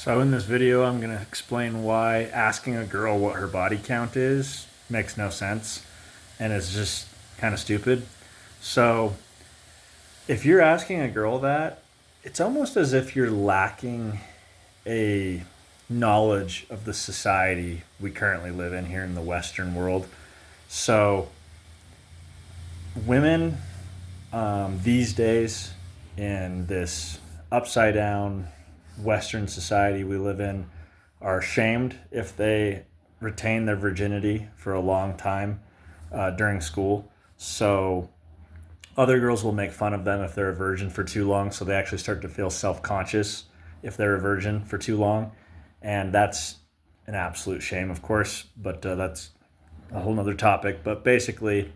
So in this video, I'm going to explain why asking a girl what her body count is makes no sense and is just kind of stupid. So if you're asking a girl that, it's almost as if you're lacking a knowledge of the society we currently live in here in the Western world. So women these days in this upside down Western society we live in are shamed if they retain their virginity for a long time during school. So other girls will make fun of them if they're a virgin for too long. So they actually start to feel self conscious if they're a virgin for too long. And that's an absolute shame, of course, but that's a whole nother topic. But basically,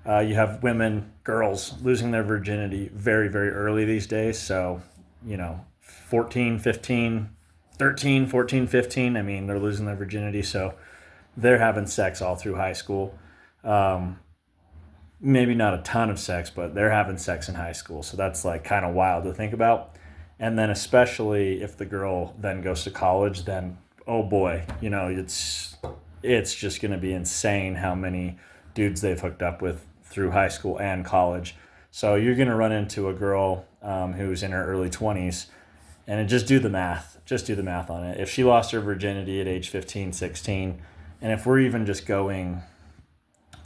you have women, girls losing their virginity very, very early these days. So, 14, 15, 13, 14, 15. I mean, they're losing their virginity. So they're having sex all through high school. Maybe not a ton of sex, but they're having sex in high school. So that's like kind of wild to think about. And then especially if the girl then goes to college, then oh boy, it's just going to be insane how many dudes they've hooked up with through high school and college. So you're going to run into a girl who's in her early 20s, and just do the math. Just do the math on it. If she lost her virginity at age 15, 16, and if we're even just going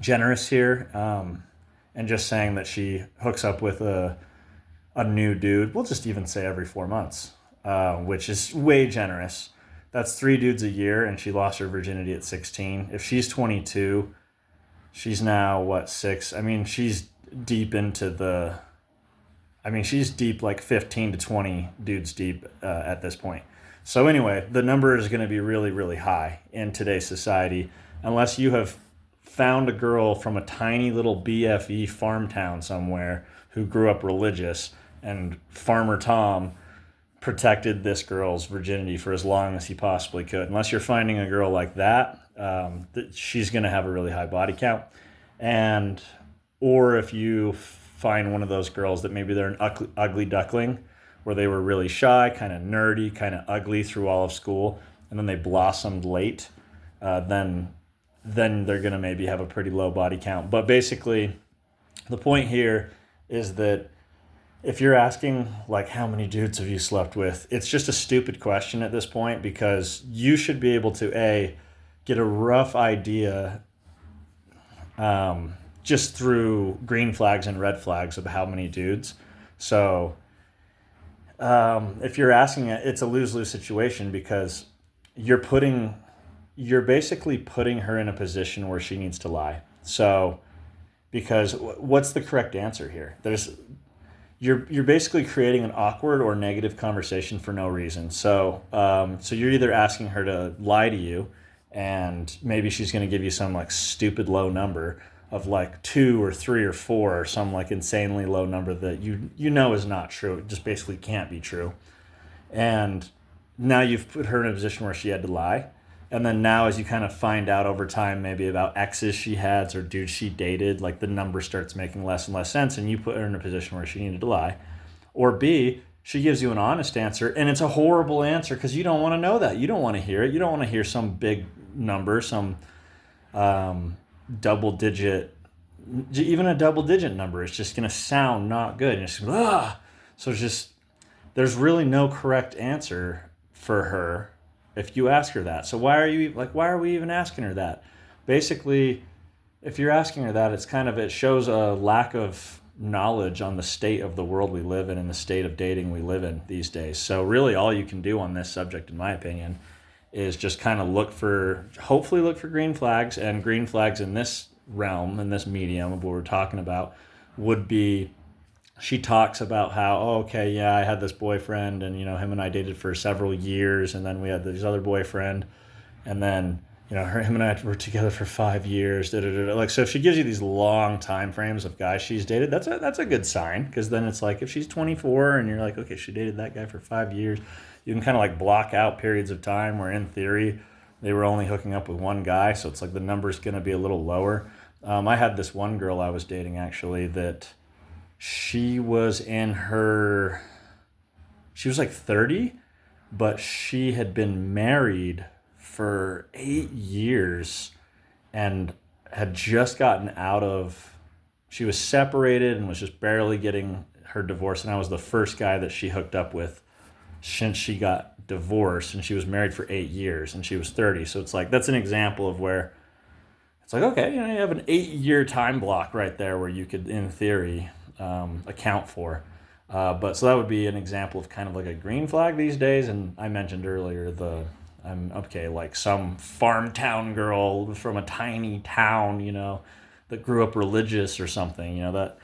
generous here and just saying that she hooks up with a new dude, we'll just even say every 4 months, which is way generous. That's 3 dudes a year, and she lost her virginity at 16. If she's 22, she's now, what, 6? I mean, she's deep into she's deep like 15 to 20 dudes deep at this point. So anyway, the number is going to be really, really high in today's society unless you have found a girl from a tiny little BFE farm town somewhere who grew up religious, and Farmer Tom protected this girl's virginity for as long as he possibly could. Unless you're finding a girl like that, she's going to have a really high body count. Or if you find one of those girls that maybe they're an ugly duckling, where they were really shy, kind of nerdy, kind of ugly through all of school, and then they blossomed late, then they're going to maybe have a pretty low body count. But basically, the point here is that if you're asking, like, how many dudes have you slept with, it's just a stupid question at this point, because you should be able to, A, get a rough idea just through green flags and red flags of how many dudes. So if you're asking it, it's a lose-lose situation, because you're basically putting her in a position where she needs to lie. So, because what's the correct answer here? You're basically creating an awkward or negative conversation for no reason. So you're either asking her to lie to you, and maybe she's going to give you some like stupid low number of like 2 or 3 or 4 or some like insanely low number that you know is not true. It just basically can't be true. And now you've put her in a position where she had to lie. And then now, as you kind of find out over time, maybe about exes she had or dudes she dated, like the number starts making less and less sense, and you put her in a position where she needed to lie. Or B, she gives you an honest answer, and it's a horrible answer because you don't want to know that. You don't want to hear it. You don't want to hear some big number, some double digit, even a double digit number. It's just going to sound not good. And it's just, ah. So there's really no correct answer for her if you ask her that. So why are we even asking her that? Basically, if you're asking her that, it shows a lack of knowledge on the state of the world we live in and the state of dating we live in these days. So really all you can do on this subject, in my opinion, is just kind of hopefully look for green flags. And green flags in this realm, in this medium of what we're talking about, would be, she talks about how, oh, okay, yeah, I had this boyfriend, and him and I dated for several years, and then we had this other boyfriend, and then him and I were together for 5 years. Da, da, da, da. Like, so if she gives you these long time frames of guys she's dated, that's a good sign, because then it's like if she's 24 and you're like, okay, she dated that guy for 5 years, you can kind of like block out periods of time where in theory they were only hooking up with one guy, so it's like the number's going to be a little lower. I had this one girl I was dating actually that she was like 30 but she had been married for 8 years and had just gotten out of, she was separated and was just barely getting her divorce. And I was the first guy that she hooked up with since she got divorced, and she was married for 8 years and she was 30. So it's like, that's an example of where it's like, okay, you know, you have an 8 year time block right there where you could, in theory, account for. But so that would be an example of kind of like a green flag these days. And I mentioned earlier I'm okay, like some farm town girl from a tiny town, you know, that grew up religious or something, you know, that,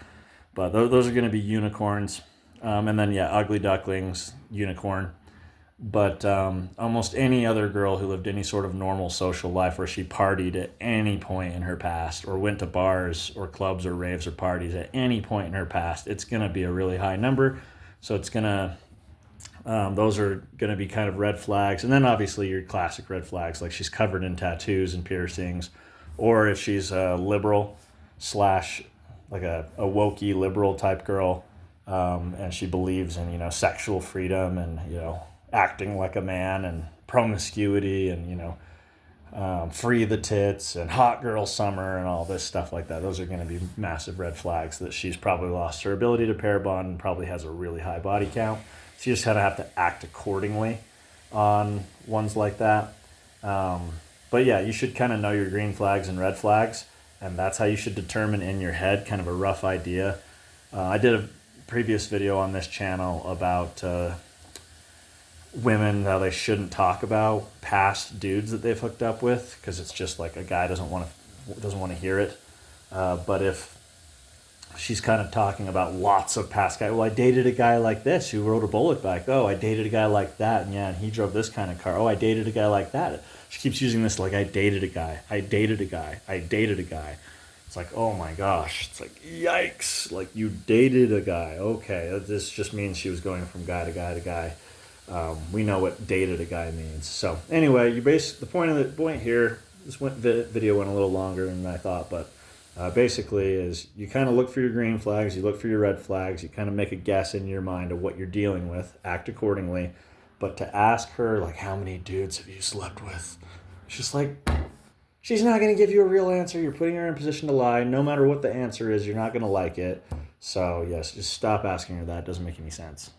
but those are going to be unicorns. And then, yeah, ugly ducklings, unicorn. But almost any other girl who lived any sort of normal social life where she partied at any point in her past or went to bars or clubs or raves or parties at any point in her past, it's going to be a really high number. So it's going to, those are going to be kind of red flags. And then obviously your classic red flags, like she's covered in tattoos and piercings, or if she's a liberal slash like a wokey liberal type girl, and she believes in, you know, sexual freedom and, you know, acting like a man and promiscuity and, you know, free the tits and hot girl summer and all this stuff like that. Those are going to be massive red flags that she's probably lost her ability to pair bond and probably has a really high body count. So you just kind of have to act accordingly on ones like that. But yeah, you should kind of know your green flags and red flags, and that's how you should determine in your head kind of a rough idea. I did a previous video on this channel about women, how they shouldn't talk about past dudes that they've hooked up with because it's just like a guy doesn't want to hear it. But if she's kind of talking about lots of past guys, well, I dated a guy like this who rode a bullet bike. Oh, I dated a guy like that, and yeah, and he drove this kind of car. Oh, I dated a guy like that. She keeps using this like, I dated a guy, I dated a guy, I dated a guy. It's like, oh my gosh. It's like, yikes. Like, you dated a guy. Okay, this just means she was going from guy to guy to guy. We know what dated a guy means. So anyway, the point here, this video went a little longer than I thought, but basically is you kind of look for your green flags, you look for your red flags, you kind of make a guess in your mind of what you're dealing with, act accordingly. But to ask her, like, how many dudes have you slept with? It's just like, she's not going to give you a real answer. You're putting her in a position to lie. No matter what the answer is, you're not going to like it. So, yes, just stop asking her that. It doesn't make any sense.